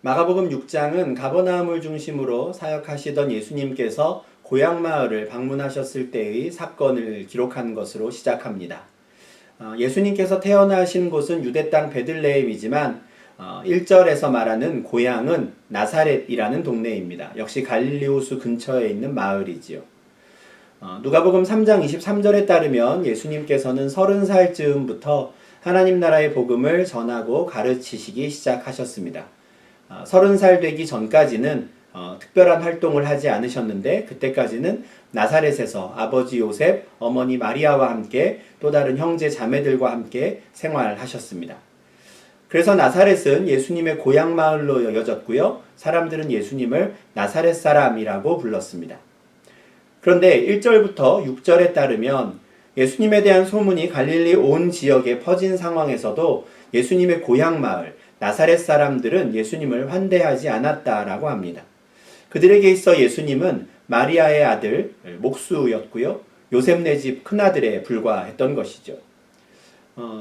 마가복음 6장은 가버나움을 중심으로 사역하시던 예수님께서 고향 마을을 방문하셨을 때의 사건을 기록한 것으로 시작합니다. 예수님께서 태어나신 곳은 유대 땅 베들레헴이지만 1절에서 말하는 고향은 나사렛이라는 동네입니다. 역시 갈릴리 호수 근처에 있는 마을이지요. 누가복음 3장 23절에 따르면 예수님께서는 30살 즈음부터 하나님 나라의 복음을 전하고 가르치시기 시작하셨습니다. 30살 되기 전까지는 특별한 활동을 하지 않으셨는데 그때까지는 나사렛에서 아버지 요셉, 어머니 마리아와 함께 또 다른 형제 자매들과 함께 생활하셨습니다. 그래서 나사렛은 예수님의 고향 마을로 여겨졌고요. 사람들은 예수님을 나사렛 사람이라고 불렀습니다. 그런데 1절부터 6절에 따르면 예수님에 대한 소문이 갈릴리 온 지역에 퍼진 상황에서도 예수님의 고향 마을 나사렛 사람들은 예수님을 환대하지 않았다라고 합니다. 그들에게 있어 예수님은 마리아의 아들 목수였고요. 요셉네 집 큰아들에 불과했던 것이죠.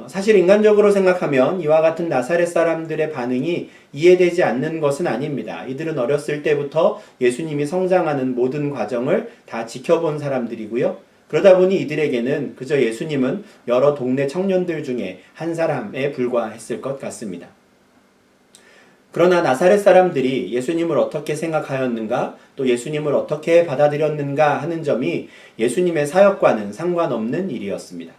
사실 인간적으로 생각하면 이와 같은 나사렛 사람들의 반응이 이해되지 않는 것은 아닙니다. 이들은 어렸을 때부터 예수님이 성장하는 모든 과정을 다 지켜본 사람들이고요. 그러다 보니 이들에게는 그저 예수님은 여러 동네 청년들 중에 한 사람에 불과했을 것 같습니다. 그러나 나사렛 사람들이 예수님을 어떻게 생각하였는가, 또 예수님을 어떻게 받아들였는가 하는 점이 예수님의 사역과는 상관없는 일이었습니다.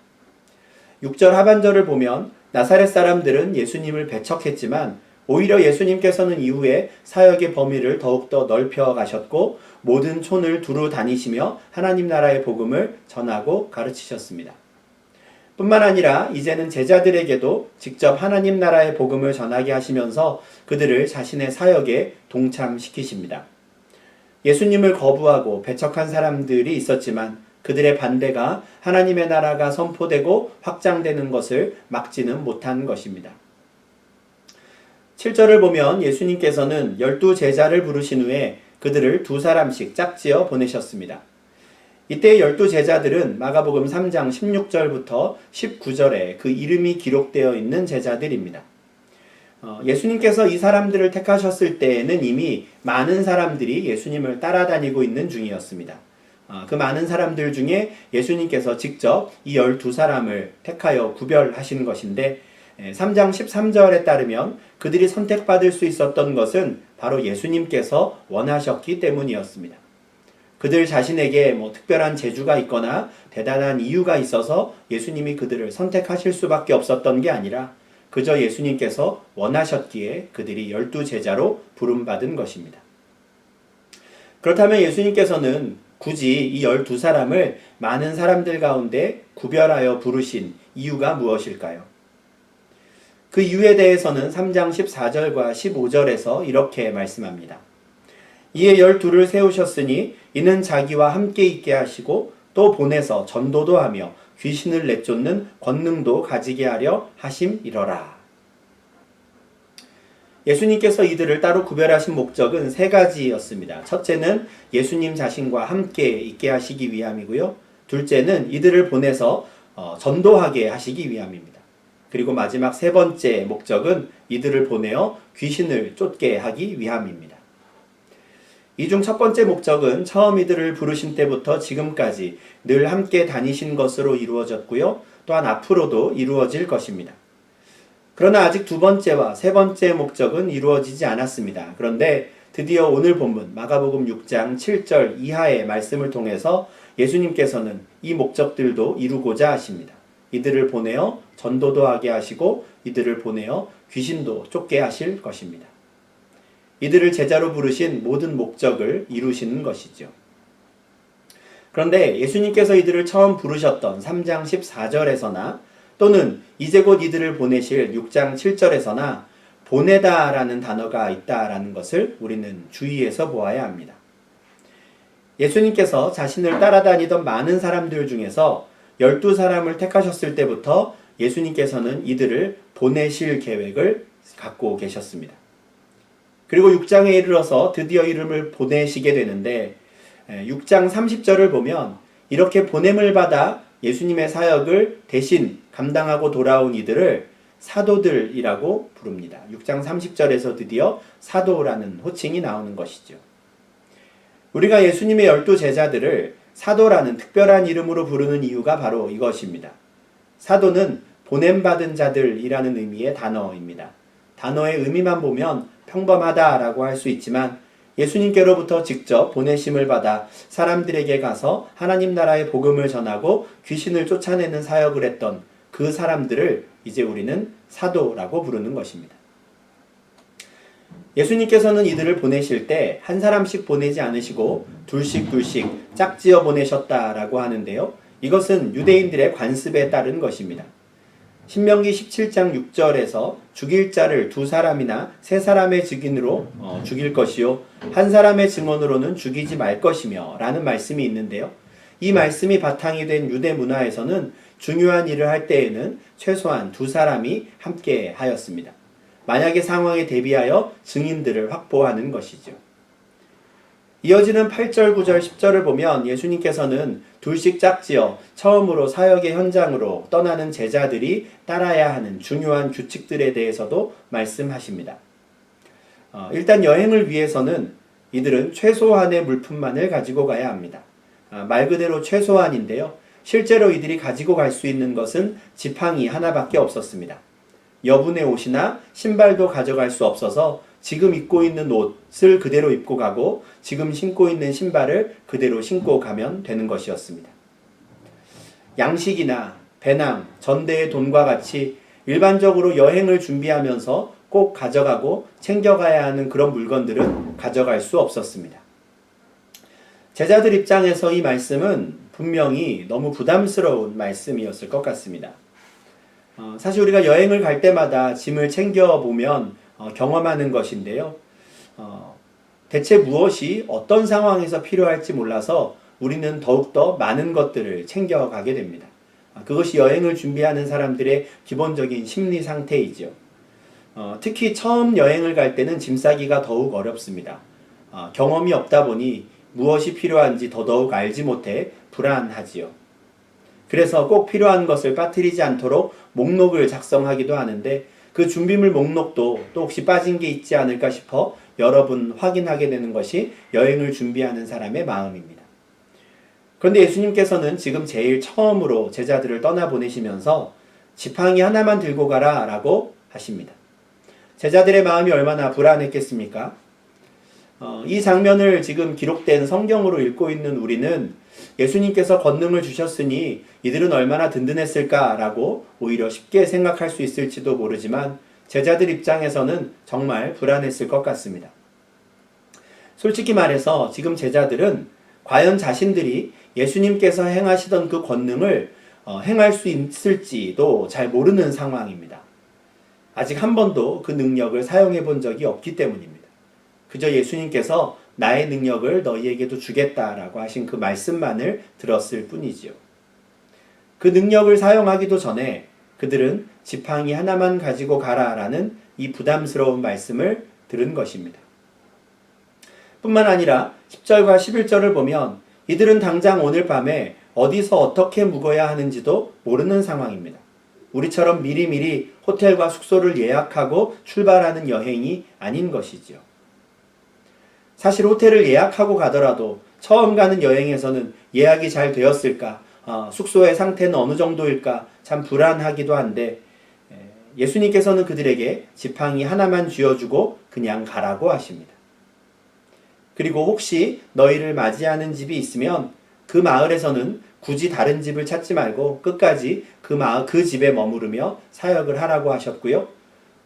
6절 하반절을 보면 나사렛 사람들은 예수님을 배척했지만 오히려 예수님께서는 이후에 사역의 범위를 더욱더 넓혀 가셨고 모든 촌을 두루 다니시며 하나님 나라의 복음을 전하고 가르치셨습니다. 뿐만 아니라 이제는 제자들에게도 직접 하나님 나라의 복음을 전하게 하시면서 그들을 자신의 사역에 동참시키십니다. 예수님을 거부하고 배척한 사람들이 있었지만 그들의 반대가 하나님의 나라가 선포되고 확장되는 것을 막지는 못한 것입니다. 7절을 보면 예수님께서는 12제자를 부르신 후에 그들을 2사람씩 짝지어 보내셨습니다. 이때 12제자들은 마가복음 3장 16절부터 19절에 그 이름이 기록되어 있는 제자들입니다. 예수님께서 이 사람들을 택하셨을 때에는 이미 많은 사람들이 예수님을 따라다니고 있는 중이었습니다. 그 많은 사람들 중에 예수님께서 직접 이 12사람을 택하여 구별하신 것인데 3장 13절에 따르면 그들이 선택받을 수 있었던 것은 바로 예수님께서 원하셨기 때문이었습니다. 그들 자신에게 특별한 재주가 있거나 대단한 이유가 있어서 예수님이 그들을 선택하실 수밖에 없었던 게 아니라 그저 예수님께서 원하셨기에 그들이 12제자로 부름받은 것입니다. 그렇다면 예수님께서는 굳이 이 12사람을 많은 사람들 가운데 구별하여 부르신 이유가 무엇일까요? 그 이유에 대해서는 3장 14절과 15절에서 이렇게 말씀합니다. 이에 12를 세우셨으니 이는 자기와 함께 있게 하시고 또 보내서 전도도 하며 귀신을 내쫓는 권능도 가지게 하려 하심이러라. 예수님께서 이들을 따로 구별하신 목적은 3가지였습니다. 첫째는 예수님 자신과 함께 있게 하시기 위함이고요. 둘째는 이들을 보내서 전도하게 하시기 위함입니다. 그리고 마지막 3번째 목적은 이들을 보내어 귀신을 쫓게 하기 위함입니다. 이 중 첫 번째 목적은 처음 이들을 부르신 때부터 지금까지 늘 함께 다니신 것으로 이루어졌고요. 또한 앞으로도 이루어질 것입니다. 그러나 아직 2번째와 3번째 목적은 이루어지지 않았습니다. 그런데 드디어 오늘 본문 마가복음 6장 7절 이하의 말씀을 통해서 예수님께서는 이 목적들도 이루고자 하십니다. 이들을 보내어 전도도 하게 하시고 이들을 보내어 귀신도 쫓게 하실 것입니다. 이들을 제자로 부르신 모든 목적을 이루시는 것이죠. 그런데 예수님께서 이들을 처음 부르셨던 3장 14절에서나 또는 이제 곧 이들을 보내실 6장 7절에서나 보내다라는 단어가 있다라는 것을 우리는 주의해서 보아야 합니다. 예수님께서 자신을 따라다니던 많은 사람들 중에서 12사람을 택하셨을 때부터 예수님께서는 이들을 보내실 계획을 갖고 계셨습니다. 그리고 6장에 이르러서 드디어 이름을 보내시게 되는데 6장 30절을 보면 이렇게 보냄을 받아 예수님의 사역을 대신 감당하고 돌아온 이들을 사도들이라고 부릅니다. 6장 30절에서 드디어 사도라는 호칭이 나오는 것이죠. 우리가 예수님의 12제자들을 사도라는 특별한 이름으로 부르는 이유가 바로 이것입니다. 사도는 보냄받은 자들이라는 의미의 단어입니다. 단어의 의미만 보면 평범하다라고 할 수 있지만 예수님께로부터 직접 보내심을 받아 사람들에게 가서 하나님 나라의 복음을 전하고 귀신을 쫓아내는 사역을 했던 그 사람들을 이제 우리는 사도라고 부르는 것입니다. 예수님께서는 이들을 보내실 때 한 사람씩 보내지 않으시고 둘씩 짝지어 보내셨다라고 하는데요. 이것은 유대인들의 관습에 따른 것입니다. 신명기 17장 6절에서 죽일 자를 2사람이나 3사람의 증인으로 죽일 것이요 한 사람의 증언으로는 죽이지 말 것이며 라는 말씀이 있는데요. 이 말씀이 바탕이 된 유대 문화에서는 중요한 일을 할 때에는 최소한 2사람이 함께 하였습니다. 만약의 상황에 대비하여 증인들을 확보하는 것이죠. 이어지는 8절, 9절, 10절을 보면 예수님께서는 둘씩 짝지어 처음으로 사역의 현장으로 떠나는 제자들이 따라야 하는 중요한 규칙들에 대해서도 말씀하십니다. 일단 여행을 위해서는 이들은 최소한의 물품만을 가지고 가야 합니다. 말 그대로 최소한인데요. 실제로 이들이 가지고 갈 수 있는 것은 지팡이 하나밖에 없었습니다. 여분의 옷이나 신발도 가져갈 수 없어서 지금 입고 있는 옷을 그대로 입고 가고 지금 신고 있는 신발을 그대로 신고 가면 되는 것이었습니다. 양식이나 배낭, 전대의 돈과 같이 일반적으로 여행을 준비하면서 꼭 가져가고 챙겨가야 하는 그런 물건들은 가져갈 수 없었습니다. 제자들 입장에서 이 말씀은 분명히 너무 부담스러운 말씀이었을 것 같습니다. 사실 우리가 여행을 갈 때마다 짐을 챙겨보면 경험하는 것인데요. 대체 무엇이 어떤 상황에서 필요할지 몰라서 우리는 더욱더 많은 것들을 챙겨가게 됩니다. 그것이 여행을 준비하는 사람들의 기본적인 심리 상태이죠. 특히 처음 여행을 갈 때는 짐 싸기가 더욱 어렵습니다. 경험이 없다 보니 무엇이 필요한지 더더욱 알지 못해 불안하지요. 그래서 꼭 필요한 것을 빠뜨리지 않도록 목록을 작성하기도 하는데 그 준비물 목록도 또 혹시 빠진 게 있지 않을까 싶어 여러 번 확인하게 되는 것이 여행을 준비하는 사람의 마음입니다. 그런데 예수님께서는 지금 제일 처음으로 제자들을 떠나보내시면서 지팡이 하나만 들고 가라 라고 하십니다. 제자들의 마음이 얼마나 불안했겠습니까? 이 장면을 지금 기록된 성경으로 읽고 있는 우리는 예수님께서 권능을 주셨으니 이들은 얼마나 든든했을까라고 오히려 쉽게 생각할 수 있을지도 모르지만 제자들 입장에서는 정말 불안했을 것 같습니다. 솔직히 말해서 지금 제자들은 과연 자신들이 예수님께서 행하시던 그 권능을 행할 수 있을지도 잘 모르는 상황입니다. 아직 한 번도 그 능력을 사용해 본 적이 없기 때문입니다. 그저 예수님께서 나의 능력을 너희에게도 주겠다라고 하신 그 말씀만을 들었을 뿐이지요. 그 능력을 사용하기도 전에 그들은 지팡이 하나만 가지고 가라라는 이 부담스러운 말씀을 들은 것입니다. 뿐만 아니라 10절과 11절을 보면 이들은 당장 오늘 밤에 어디서 어떻게 묵어야 하는지도 모르는 상황입니다. 우리처럼 미리미리 호텔과 숙소를 예약하고 출발하는 여행이 아닌 것이지요. 사실 호텔을 예약하고 가더라도 처음 가는 여행에서는 예약이 잘 되었을까, 숙소의 상태는 어느 정도일까 참 불안하기도 한데 예수님께서는 그들에게 지팡이 하나만 쥐어주고 그냥 가라고 하십니다. 그리고 혹시 너희를 맞이하는 집이 있으면 그 마을에서는 굳이 다른 집을 찾지 말고 끝까지 그 집에 머무르며 사역을 하라고 하셨고요.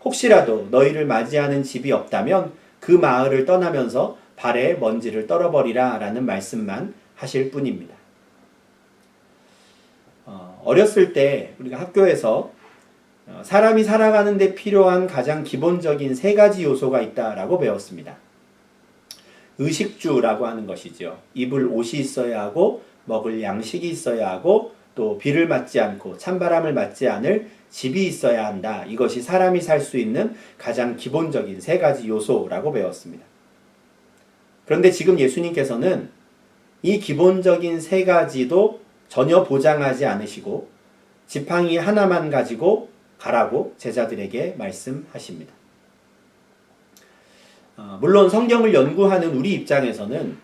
혹시라도 너희를 맞이하는 집이 없다면 그 마을을 떠나면서 발에 먼지를 떨어버리라 라는 말씀만 하실 뿐입니다. 어렸을 때 우리가 학교에서 사람이 살아가는 데 필요한 가장 기본적인 3가지 요소가 있다라고 배웠습니다. 의식주라고 하는 것이죠. 입을 옷이 있어야 하고 먹을 양식이 있어야 하고 또 비를 맞지 않고 찬바람을 맞지 않을 집이 있어야 한다. 이것이 사람이 살 수 있는 가장 기본적인 3가지 요소라고 배웠습니다. 그런데 지금 예수님께서는 이 기본적인 3가지도 전혀 보장하지 않으시고 지팡이 하나만 가지고 가라고 제자들에게 말씀하십니다. 물론 성경을 연구하는 우리 입장에서는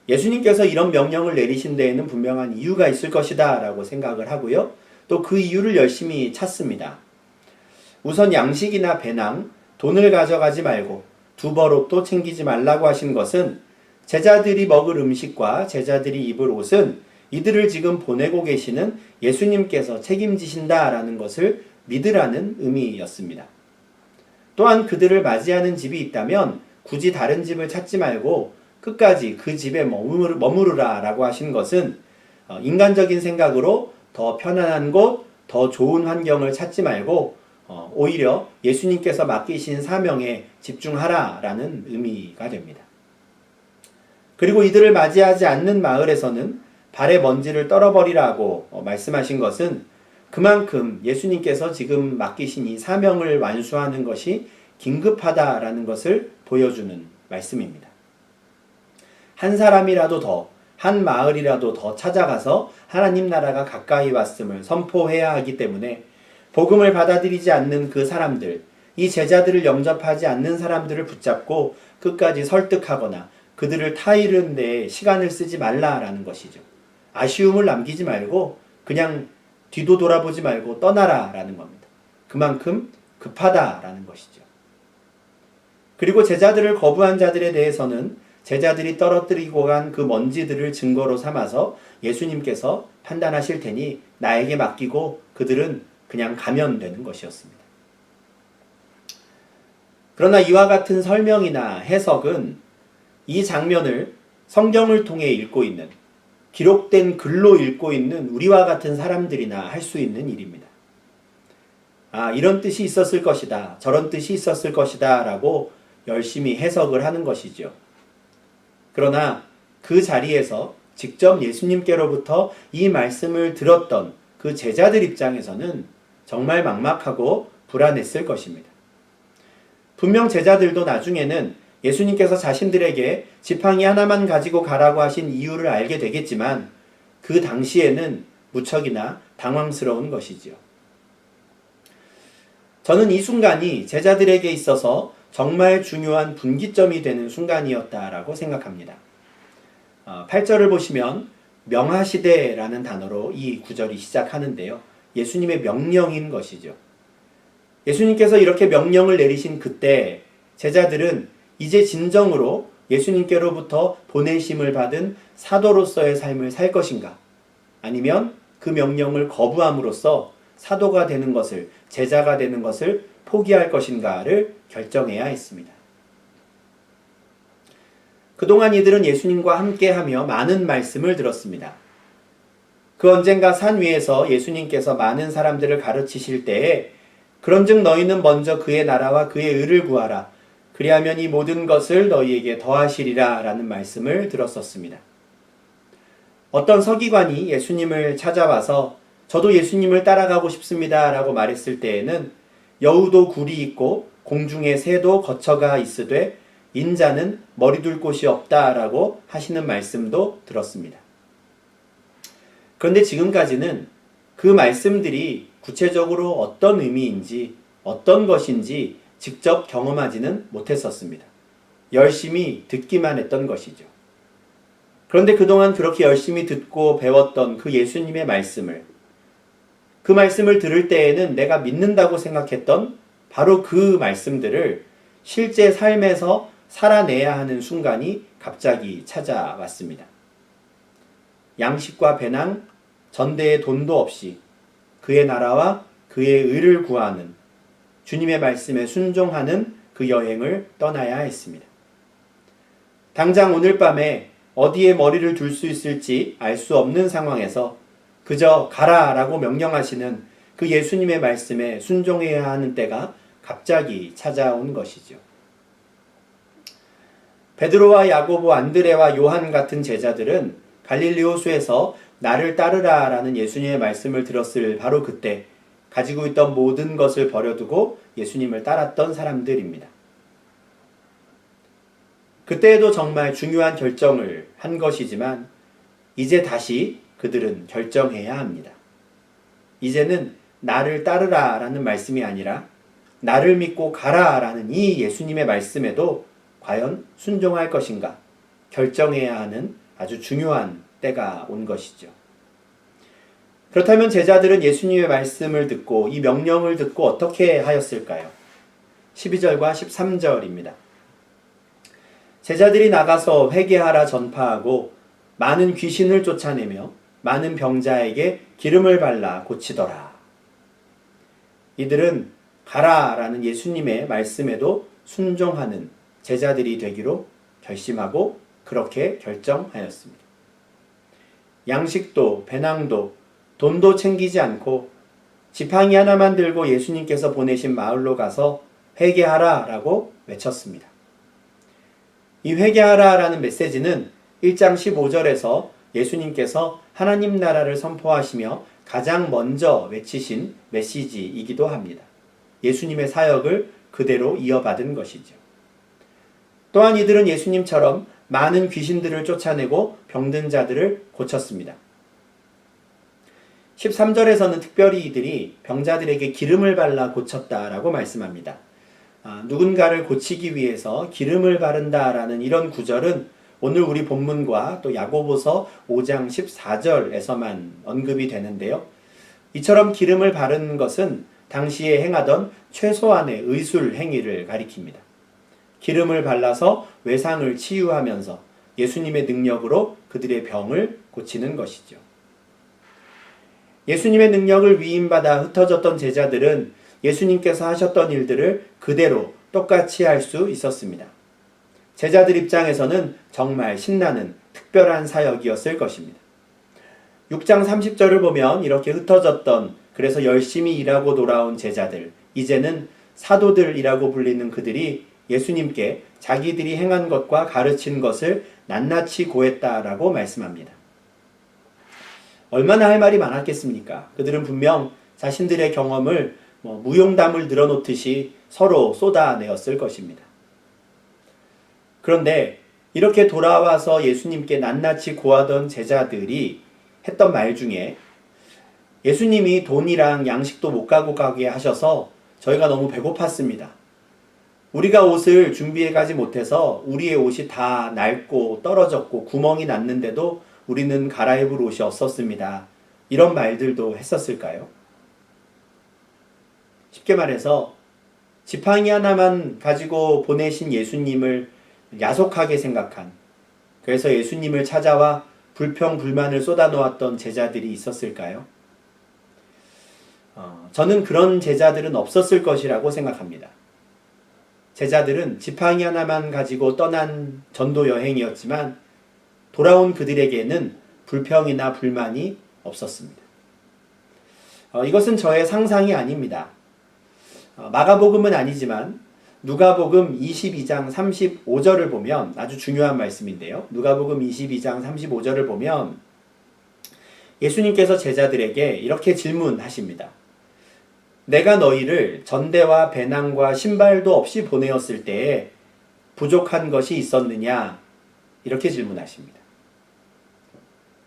예수님께서 이런 명령을 내리신 데에는 분명한 이유가 있을 것이다 라고 생각을 하고요. 또 그 이유를 열심히 찾습니다. 우선 양식이나 배낭, 돈을 가져가지 말고 두벌옷도 챙기지 말라고 하신 것은 제자들이 먹을 음식과 제자들이 입을 옷은 이들을 지금 보내고 계시는 예수님께서 책임지신다라는 것을 믿으라는 의미였습니다. 또한 그들을 맞이하는 집이 있다면 굳이 다른 집을 찾지 말고 끝까지 그 집에 머무르라 라고 하신 것은 인간적인 생각으로 더 편안한 곳, 더 좋은 환경을 찾지 말고 오히려 예수님께서 맡기신 사명에 집중하라 라는 의미가 됩니다. 그리고 이들을 맞이하지 않는 마을에서는 발의 먼지를 떨어버리라고 말씀하신 것은 그만큼 예수님께서 지금 맡기신 이 사명을 완수하는 것이 긴급하다라는 것을 보여주는 말씀입니다. 한 사람이라도 더, 한 마을이라도 더 찾아가서 하나님 나라가 가까이 왔음을 선포해야 하기 때문에 복음을 받아들이지 않는 그 사람들, 이 제자들을 영접하지 않는 사람들을 붙잡고 끝까지 설득하거나 그들을 타이르는 데 시간을 쓰지 말라라는 것이죠. 아쉬움을 남기지 말고 그냥 뒤도 돌아보지 말고 떠나라라는 겁니다. 그만큼 급하다라는 것이죠. 그리고 제자들을 거부한 자들에 대해서는 제자들이 떨어뜨리고 간 그 먼지들을 증거로 삼아서 예수님께서 판단하실 테니 나에게 맡기고 그들은 그냥 가면 되는 것이었습니다. 그러나 이와 같은 설명이나 해석은 이 장면을 성경을 통해 읽고 있는, 기록된 글로 읽고 있는 우리와 같은 사람들이나 할 수 있는 일입니다. 이런 뜻이 있었을 것이다, 저런 뜻이 있었을 것이다 라고 열심히 해석을 하는 것이죠. 그러나 그 자리에서 직접 예수님께로부터 이 말씀을 들었던 그 제자들 입장에서는 정말 막막하고 불안했을 것입니다. 분명 제자들도 나중에는 예수님께서 자신들에게 지팡이 하나만 가지고 가라고 하신 이유를 알게 되겠지만 그 당시에는 무척이나 당황스러운 것이지요. 저는 이 순간이 제자들에게 있어서 정말 중요한 분기점이 되는 순간이었다라고 생각합니다. 8절을 보시면 명하시되라는 단어로 이 구절이 시작하는데요. 예수님의 명령인 것이죠. 예수님께서 이렇게 명령을 내리신 그때 제자들은 이제 진정으로 예수님께로부터 보내심을 받은 사도로서의 삶을 살 것인가? 아니면 그 명령을 거부함으로써 사도가 되는 것을, 제자가 되는 것을 포기할 것인가를 결정해야 했습니다. 그동안 이들은 예수님과 함께하며 많은 말씀을 들었습니다. 그 언젠가 산 위에서 예수님께서 많은 사람들을 가르치실 때에 그런즉 너희는 먼저 그의 나라와 그의 의를 구하라. 그리하면 이 모든 것을 너희에게 더하시리라 라는 말씀을 들었었습니다. 어떤 서기관이 예수님을 찾아와서 저도 예수님을 따라가고 싶습니다 라고 말했을 때에는 여우도 굴이 있고 공중에 새도 거처가 있으되 인자는 머리 둘 곳이 없다 라고 하시는 말씀도 들었습니다. 그런데 지금까지는 그 말씀들이 구체적으로 어떤 의미인지 어떤 것인지 직접 경험하지는 못했었습니다. 열심히 듣기만 했던 것이죠. 그런데 그동안 그렇게 열심히 듣고 배웠던 그 예수님의 말씀을, 그 말씀을 들을 때에는 내가 믿는다고 생각했던 바로 그 말씀들을 실제 삶에서 살아내야 하는 순간이 갑자기 찾아왔습니다. 양식과 배낭, 전대에 돈도 없이 그의 나라와 그의 의를 구하는, 주님의 말씀에 순종하는 그 여행을 떠나야 했습니다. 당장 오늘 밤에 어디에 머리를 둘 수 있을지 알 수 없는 상황에서 그저 가라라고 명령하시는 그 예수님의 말씀에 순종해야 하는 때가 갑자기 찾아온 것이죠. 베드로와 야고보, 안드레와 요한 같은 제자들은 갈릴리 호수에서 나를 따르라 라는 예수님의 말씀을 들었을 바로 그때 가지고 있던 모든 것을 버려두고 예수님을 따랐던 사람들입니다. 그때에도 정말 중요한 결정을 한 것이지만 이제 다시 그들은 결정해야 합니다. 이제는 나를 따르라 라는 말씀이 아니라 나를 믿고 가라 라는 이 예수님의 말씀에도 과연 순종할 것인가 결정해야 하는 아주 중요한 때가 온 것이죠. 그렇다면 제자들은 예수님의 말씀을 듣고 이 명령을 듣고 어떻게 하였을까요? 12절과 13절입니다. 제자들이 나가서 회개하라 전파하고 많은 귀신을 쫓아내며 많은 병자에게 기름을 발라 고치더라. 이들은 가라라는 예수님의 말씀에도 순종하는 제자들이 되기로 결심하고 그렇게 결정하였습니다. 양식도 배낭도 돈도 챙기지 않고 지팡이 하나만 들고 예수님께서 보내신 마을로 가서 회개하라 라고 외쳤습니다. 이 회개하라 라는 메시지는 1장 15절에서 예수님께서 하나님 나라를 선포하시며 가장 먼저 외치신 메시지이기도 합니다. 예수님의 사역을 그대로 이어받은 것이죠. 또한 이들은 예수님처럼 많은 귀신들을 쫓아내고 병든 자들을 고쳤습니다. 13절에서는 특별히 이들이 병자들에게 기름을 발라 고쳤다라고 말씀합니다. 누군가를 고치기 위해서 기름을 바른다라는 이런 구절은 오늘 우리 본문과 또 야고보서 5장 14절에서만 언급이 되는데요. 이처럼 기름을 바르는 것은 당시에 행하던 최소한의 의술 행위를 가리킵니다. 기름을 발라서 외상을 치유하면서 예수님의 능력으로 그들의 병을 고치는 것이죠. 예수님의 능력을 위임받아 흩어졌던 제자들은 예수님께서 하셨던 일들을 그대로 똑같이 할 수 있었습니다. 제자들 입장에서는 정말 신나는 특별한 사역이었을 것입니다. 6장 30절을 보면 이렇게 흩어졌던 그래서 열심히 일하고 돌아온 제자들, 이제는 사도들이라고 불리는 그들이 예수님께 자기들이 행한 것과 가르친 것을 낱낱이 고했다라고 말씀합니다. 얼마나 할 말이 많았겠습니까? 그들은 분명 자신들의 경험을 무용담을 늘어놓듯이 서로 쏟아내었을 것입니다. 그런데 이렇게 돌아와서 예수님께 낱낱이 고하던 제자들이 했던 말 중에 예수님이 돈이랑 양식도 못 가고 가게 하셔서 저희가 너무 배고팠습니다. 우리가 옷을 준비해 가지 못해서 우리의 옷이 다 낡고 떨어졌고 구멍이 났는데도 우리는 갈아입을 옷이 없었습니다. 이런 말들도 했었을까요? 쉽게 말해서 지팡이 하나만 가지고 보내신 예수님을 야속하게 생각한, 그래서 예수님을 찾아와 불평불만을 쏟아놓았던 제자들이 있었을까요? 저는 그런 제자들은 없었을 것이라고 생각합니다. 제자들은 지팡이 하나만 가지고 떠난 전도 여행이었지만 돌아온 그들에게는 불평이나 불만이 없었습니다. 이것은 저의 상상이 아닙니다. 마가복음은 아니지만 누가복음 22장 35절을 보면 아주 중요한 말씀인데요. 누가복음 22장 35절을 보면 예수님께서 제자들에게 이렇게 질문하십니다. 내가 너희를 전대와 배낭과 신발도 없이 보내었을 때에 부족한 것이 있었느냐? 이렇게 질문하십니다.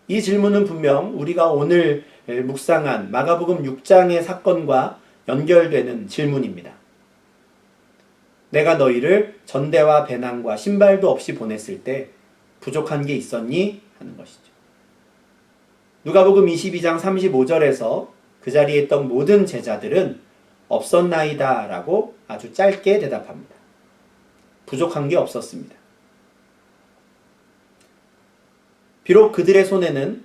이 질문은 분명 우리가 오늘 묵상한 마가복음 6장의 사건과 연결되는 질문입니다. 내가 너희를 전대와 배낭과 신발도 없이 보냈을 때 부족한 게 있었니? 하는 것이죠. 누가복음 22장 35절에서 그 자리에 있던 모든 제자들은 없었나이다 라고 아주 짧게 대답합니다. 부족한 게 없었습니다. 비록 그들의 손에는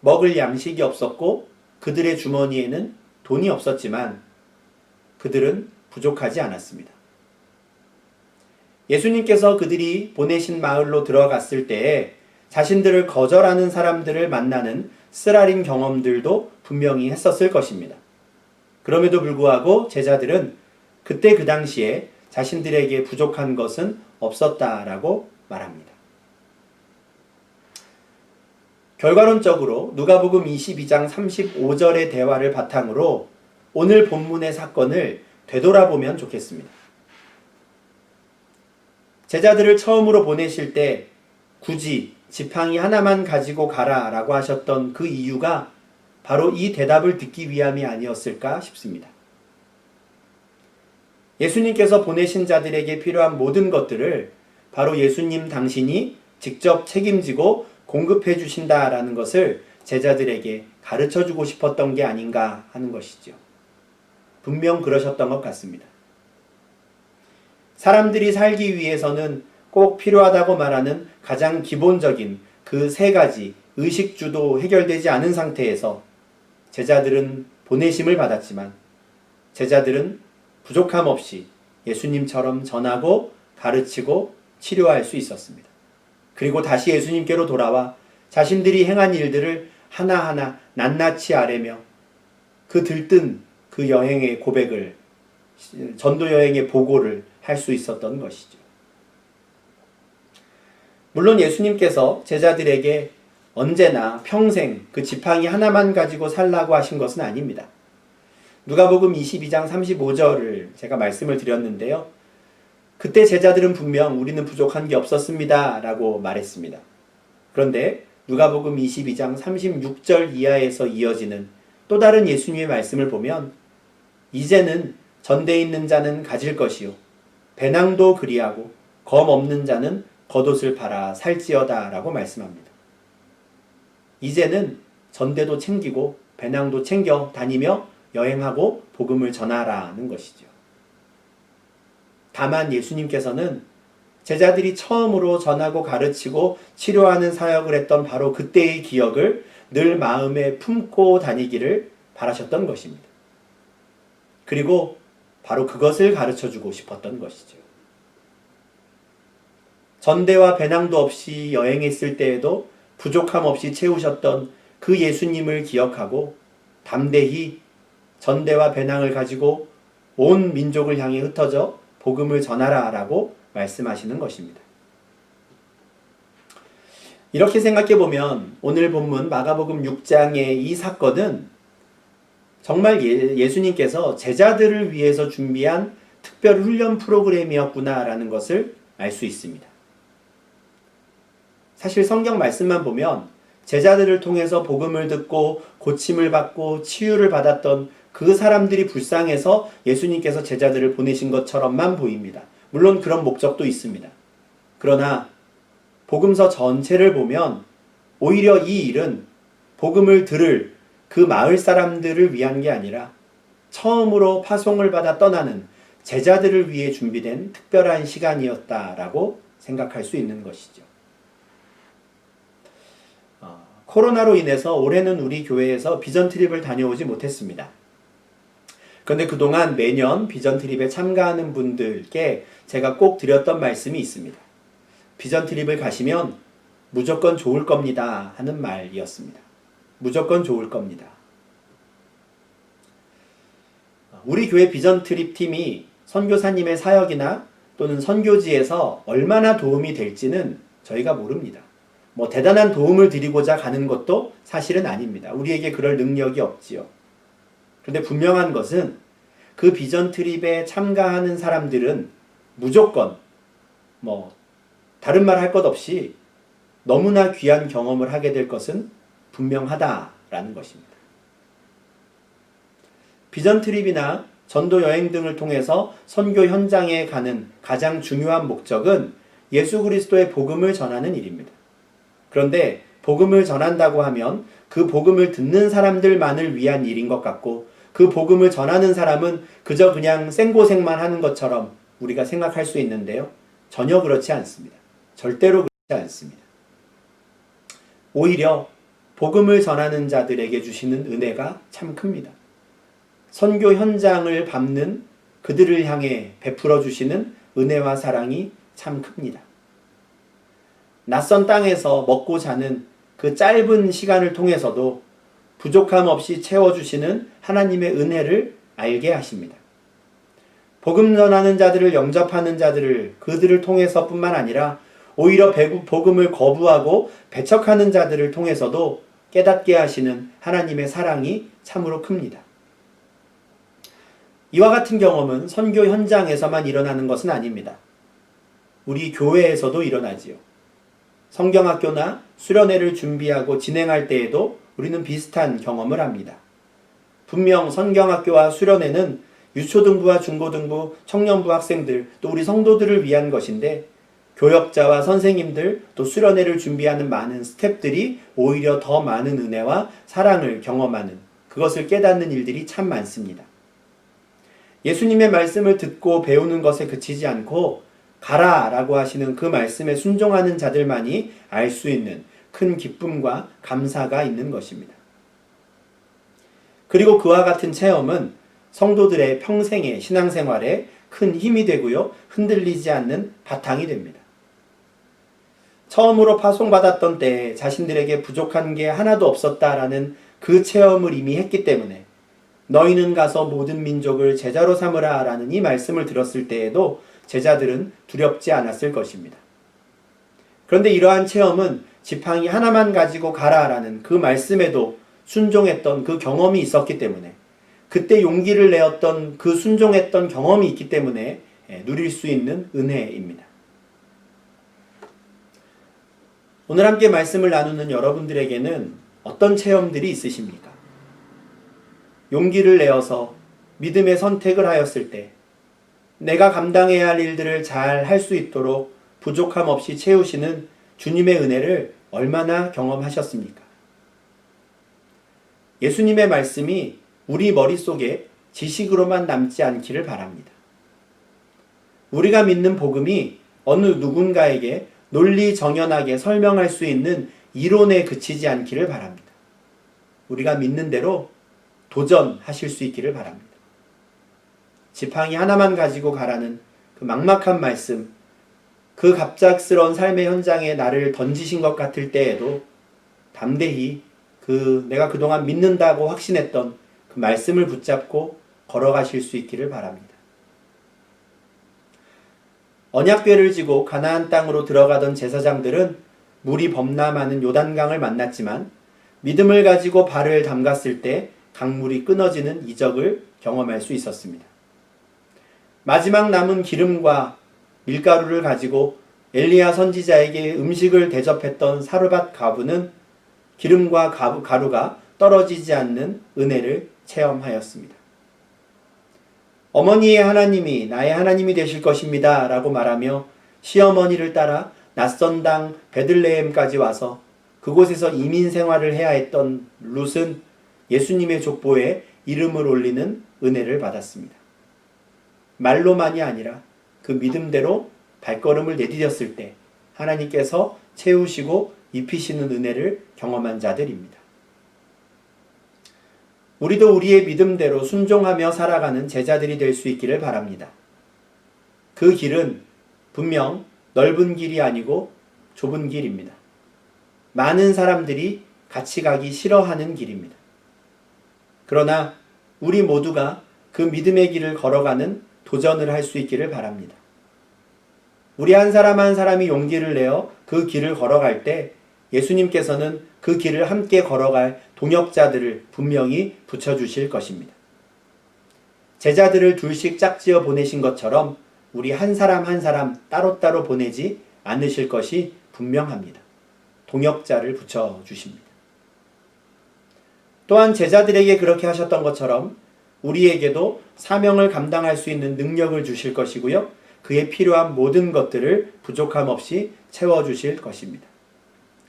먹을 양식이 없었고 그들의 주머니에는 돈이 없었지만 그들은 부족하지 않았습니다. 예수님께서 그들이 보내신 마을로 들어갔을 때에 자신들을 거절하는 사람들을 만나는 쓰라린 경험들도 분명히 했었을 것입니다. 그럼에도 불구하고 제자들은 그때 그 당시에 자신들에게 부족한 것은 없었다라고 말합니다. 결과론적으로 누가복음 22장 35절의 대화를 바탕으로 오늘 본문의 사건을 되돌아보면 좋겠습니다. 제자들을 처음으로 보내실 때 굳이 지팡이 하나만 가지고 가라 라고 하셨던 그 이유가 바로 이 대답을 듣기 위함이 아니었을까 싶습니다. 예수님께서 보내신 자들에게 필요한 모든 것들을 바로 예수님 당신이 직접 책임지고 공급해 주신다라는 것을 제자들에게 가르쳐 주고 싶었던 게 아닌가 하는 것이죠. 분명 그러셨던 것 같습니다. 사람들이 살기 위해서는 꼭 필요하다고 말하는 가장 기본적인 그 세 가지 의식주도 해결되지 않은 상태에서 제자들은 보내심을 받았지만 제자들은 부족함 없이 예수님처럼 전하고 가르치고 치료할 수 있었습니다. 그리고 다시 예수님께로 돌아와 자신들이 행한 일들을 하나하나 낱낱이 아뢰며 그 들뜬 그 여행의 고백을, 전도 여행의 보고를 할 수 있었던 것이죠. 물론 예수님께서 제자들에게 언제나 평생 그 지팡이 하나만 가지고 살라고 하신 것은 아닙니다. 누가복음 22장 35절을 제가 말씀을 드렸는데요. 그때 제자들은 분명 우리는 부족한 게 없었습니다 라고 말했습니다. 그런데 누가복음 22장 36절 이하에서 이어지는 또 다른 예수님의 말씀을 보면 이제는 전대 있는 자는 가질 것이요 배낭도 그리하고 검 없는 자는 겉옷을 팔아 살지어다 라고 말씀합니다. 이제는 전대도 챙기고 배낭도 챙겨 다니며 여행하고 복음을 전하라는 것이죠. 다만 예수님께서는 제자들이 처음으로 전하고 가르치고 치료하는 사역을 했던 바로 그때의 기억을 늘 마음에 품고 다니기를 바라셨던 것입니다. 그리고 바로 그것을 가르쳐주고 싶었던 것이죠. 전대와 배낭도 없이 여행했을 때에도 부족함 없이 채우셨던 그 예수님을 기억하고 담대히 전대와 배낭을 가지고 온 민족을 향해 흩어져 복음을 전하라 라고 말씀하시는 것입니다. 이렇게 생각해 보면 오늘 본문 마가복음 6장의 이 사건은 정말 예수님께서 제자들을 위해서 준비한 특별 훈련 프로그램이었구나라는 것을 알 수 있습니다. 사실 성경 말씀만 보면 제자들을 통해서 복음을 듣고 고침을 받고 치유를 받았던 그 사람들이 불쌍해서 예수님께서 제자들을 보내신 것처럼만 보입니다. 물론 그런 목적도 있습니다. 그러나 복음서 전체를 보면 오히려 이 일은 복음을 들을 그 마을 사람들을 위한 게 아니라 처음으로 파송을 받아 떠나는 제자들을 위해 준비된 특별한 시간이었다라고 생각할 수 있는 것이죠. 코로나로 인해서 올해는 우리 교회에서 비전 트립을 다녀오지 못했습니다. 그런데 그동안 매년 비전 트립에 참가하는 분들께 제가 꼭 드렸던 말씀이 있습니다. 비전 트립을 가시면 무조건 좋을 겁니다 하는 말이었습니다. 무조건 좋을 겁니다. 우리 교회 비전 트립 팀이 선교사님의 사역이나 또는 선교지에서 얼마나 도움이 될지는 저희가 모릅니다. 대단한 도움을 드리고자 가는 것도 사실은 아닙니다. 우리에게 그럴 능력이 없지요. 그런데 분명한 것은 그 비전 트립에 참가하는 사람들은 무조건 다른 말 할 것 없이 너무나 귀한 경험을 하게 될 것은 분명하다라는 것입니다. 비전 트립이나 전도 여행 등을 통해서 선교 현장에 가는 가장 중요한 목적은 예수 그리스도의 복음을 전하는 일입니다. 그런데 복음을 전한다고 하면 그 복음을 듣는 사람들만을 위한 일인 것 같고 그 복음을 전하는 사람은 그저 그냥 생고생만 하는 것처럼 우리가 생각할 수 있는데요. 전혀 그렇지 않습니다. 절대로 그렇지 않습니다. 오히려 복음을 전하는 자들에게 주시는 은혜가 참 큽니다. 선교 현장을 밟는 그들을 향해 베풀어 주시는 은혜와 사랑이 참 큽니다. 낯선 땅에서 먹고 자는 그 짧은 시간을 통해서도 부족함 없이 채워주시는 하나님의 은혜를 알게 하십니다. 복음 전하는 자들을 영접하는 자들을 그들을 통해서뿐만 아니라 오히려 복음을 거부하고 배척하는 자들을 통해서도 깨닫게 하시는 하나님의 사랑이 참으로 큽니다. 이와 같은 경험은 선교 현장에서만 일어나는 것은 아닙니다. 우리 교회에서도 일어나지요. 성경학교나 수련회를 준비하고 진행할 때에도 우리는 비슷한 경험을 합니다. 분명 성경학교와 수련회는 유초등부와 중고등부, 청년부 학생들, 또 우리 성도들을 위한 것인데 교역자와 선생님들, 또 수련회를 준비하는 많은 스태프들이 오히려 더 많은 은혜와 사랑을 경험하는, 그것을 깨닫는 일들이 참 많습니다. 예수님의 말씀을 듣고 배우는 것에 그치지 않고 가라 라고 하시는 그 말씀에 순종하는 자들만이 알 수 있는 큰 기쁨과 감사가 있는 것입니다. 그리고 그와 같은 체험은 성도들의 평생의 신앙생활에 큰 힘이 되고요, 흔들리지 않는 바탕이 됩니다. 처음으로 파송받았던 때에 자신들에게 부족한 게 하나도 없었다라는 그 체험을 이미 했기 때문에 너희는 가서 모든 민족을 제자로 삼으라 라는 이 말씀을 들었을 때에도 제자들은 두렵지 않았을 것입니다. 그런데 이러한 체험은 지팡이 하나만 가지고 가라라는 그 말씀에도 순종했던 그 경험이 있었기 때문에, 그때 용기를 내었던 그 순종했던 경험이 있기 때문에 누릴 수 있는 은혜입니다. 오늘 함께 말씀을 나누는 여러분들에게는 어떤 체험들이 있으십니까? 용기를 내어서 믿음의 선택을 하였을 때 내가 감당해야 할 일들을 잘 할 수 있도록 부족함 없이 채우시는 주님의 은혜를 얼마나 경험하셨습니까? 예수님의 말씀이 우리 머릿속에 지식으로만 남지 않기를 바랍니다. 우리가 믿는 복음이 어느 누군가에게 논리정연하게 설명할 수 있는 이론에 그치지 않기를 바랍니다. 우리가 믿는 대로 도전하실 수 있기를 바랍니다. 지팡이 하나만 가지고 가라는 그 막막한 말씀, 그 갑작스러운 삶의 현장에 나를 던지신 것 같을 때에도 담대히 내가 그동안 믿는다고 확신했던 그 말씀을 붙잡고 걸어가실 수 있기를 바랍니다. 언약궤를 지고 가나안 땅으로 들어가던 제사장들은 물이 범람하는 요단강을 만났지만 믿음을 가지고 발을 담갔을 때 강물이 끊어지는 이적을 경험할 수 있었습니다. 마지막 남은 기름과 밀가루를 가지고 엘리야 선지자에게 음식을 대접했던 사르밧 과부는 기름과 가루가 떨어지지 않는 은혜를 체험하였습니다. 어머니의 하나님이 나의 하나님이 되실 것입니다 라고 말하며 시어머니를 따라 낯선 땅 베들레헴까지 와서 그곳에서 이민 생활을 해야 했던 룻은 예수님의 족보에 이름을 올리는 은혜를 받았습니다. 말로만이 아니라 그 믿음대로 발걸음을 내디뎠을 때 하나님께서 채우시고 입히시는 은혜를 경험한 자들입니다. 우리도 우리의 믿음대로 순종하며 살아가는 제자들이 될 수 있기를 바랍니다. 그 길은 분명 넓은 길이 아니고 좁은 길입니다. 많은 사람들이 같이 가기 싫어하는 길입니다. 그러나 우리 모두가 그 믿음의 길을 걸어가는 도전을 할 수 있기를 바랍니다. 우리 한 사람 한 사람이 용기를 내어 그 길을 걸어갈 때 예수님께서는 그 길을 함께 걸어갈 동역자들을 분명히 붙여주실 것입니다. 제자들을 둘씩 짝지어 보내신 것처럼 우리 한 사람 한 사람 따로따로 보내지 않으실 것이 분명합니다. 동역자를 붙여주십니다. 또한 제자들에게 그렇게 하셨던 것처럼 우리에게도 사명을 감당할 수 있는 능력을 주실 것이고요. 그에 필요한 모든 것들을 부족함 없이 채워주실 것입니다.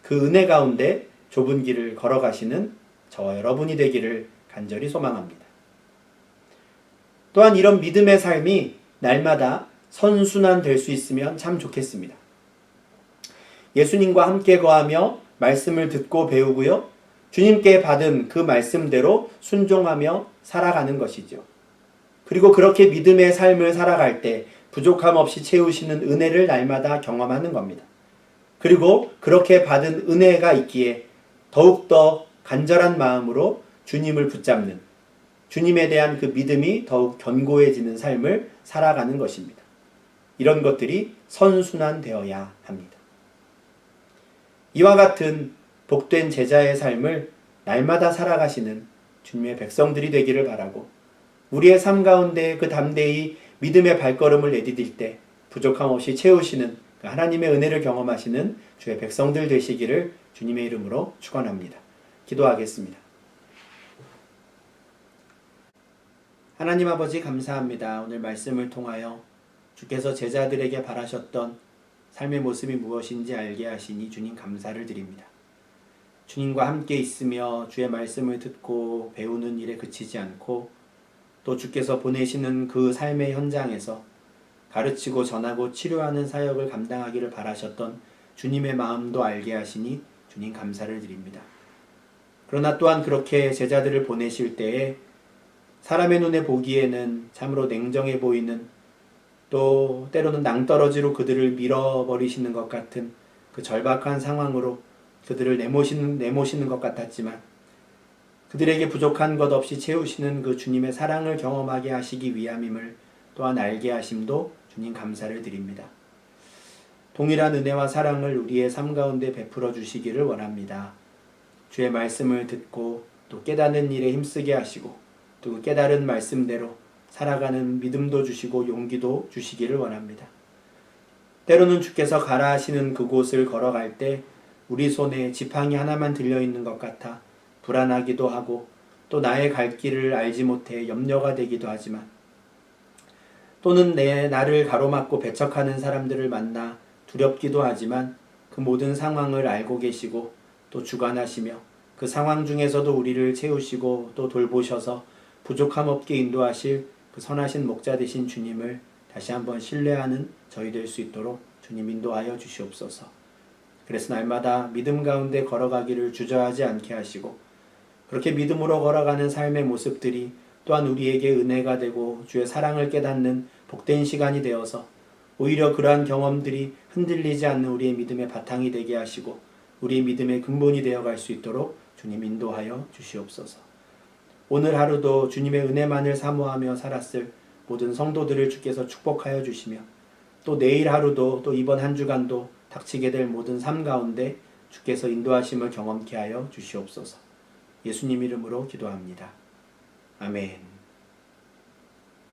그 은혜 가운데 좁은 길을 걸어가시는 저와 여러분이 되기를 간절히 소망합니다. 또한 이런 믿음의 삶이 날마다 선순환 될 수 있으면 참 좋겠습니다. 예수님과 함께 거하며 말씀을 듣고 배우고요. 주님께 받은 그 말씀대로 순종하며 살아가는 것이죠. 그리고 그렇게 믿음의 삶을 살아갈 때 부족함 없이 채우시는 은혜를 날마다 경험하는 겁니다. 그리고 그렇게 받은 은혜가 있기에 더욱더 간절한 마음으로 주님을 붙잡는, 주님에 대한 그 믿음이 더욱 견고해지는 삶을 살아가는 것입니다. 이런 것들이 선순환되어야 합니다. 이와 같은 복된 제자의 삶을 날마다 살아가시는 주님의 백성들이 되기를 바라고, 우리의 삶 가운데 그 담대히 믿음의 발걸음을 내디딜 때 부족함 없이 채우시는 하나님의 은혜를 경험하시는 주의 백성들 되시기를 주님의 이름으로 축원합니다. 기도하겠습니다. 하나님 아버지 감사합니다. 오늘 말씀을 통하여 주께서 제자들에게 바라셨던 삶의 모습이 무엇인지 알게 하시니 주님 감사를 드립니다. 주님과 함께 있으며 주의 말씀을 듣고 배우는 일에 그치지 않고 또 주께서 보내시는 그 삶의 현장에서 가르치고 전하고 치료하는 사역을 감당하기를 바라셨던 주님의 마음도 알게 하시니 주님 감사를 드립니다. 그러나 또한 그렇게 제자들을 보내실 때에 사람의 눈에 보기에는 참으로 냉정해 보이는 또 때로는 낭떠러지로 그들을 밀어버리시는 것 같은 그 절박한 상황으로 그들을 내모시는 것 같았지만 그들에게 부족한 것 없이 채우시는 그 주님의 사랑을 경험하게 하시기 위함임을 또한 알게 하심도 주님 감사를 드립니다. 동일한 은혜와 사랑을 우리의 삶 가운데 베풀어 주시기를 원합니다. 주의 말씀을 듣고 또 깨닫는 일에 힘쓰게 하시고 또 그 깨달은 말씀대로 살아가는 믿음도 주시고 용기도 주시기를 원합니다. 때로는 주께서 가라 하시는 그곳을 걸어갈 때 우리 손에 지팡이 하나만 들려있는 것 같아 불안하기도 하고 또 나의 갈 길을 알지 못해 염려가 되기도 하지만 또는 나를 가로막고 배척하는 사람들을 만나 두렵기도 하지만 그 모든 상황을 알고 계시고 또 주관하시며 그 상황 중에서도 우리를 채우시고 또 돌보셔서 부족함 없게 인도하실 그 선하신 목자 되신 주님을 다시 한번 신뢰하는 저희 될 수 있도록 주님 인도하여 주시옵소서. 그래서 날마다 믿음 가운데 걸어가기를 주저하지 않게 하시고 그렇게 믿음으로 걸어가는 삶의 모습들이 또한 우리에게 은혜가 되고 주의 사랑을 깨닫는 복된 시간이 되어서 오히려 그러한 경험들이 흔들리지 않는 우리의 믿음의 바탕이 되게 하시고 우리의 믿음의 근본이 되어갈 수 있도록 주님 인도하여 주시옵소서. 오늘 하루도 주님의 은혜만을 사모하며 살았을 모든 성도들을 주께서 축복하여 주시며 또 내일 하루도 또 이번 한 주간도 닥치게 될 모든 삶 가운데 주께서 인도하심을 경험케 하여 주시옵소서. 예수님 이름으로 기도합니다. 아멘.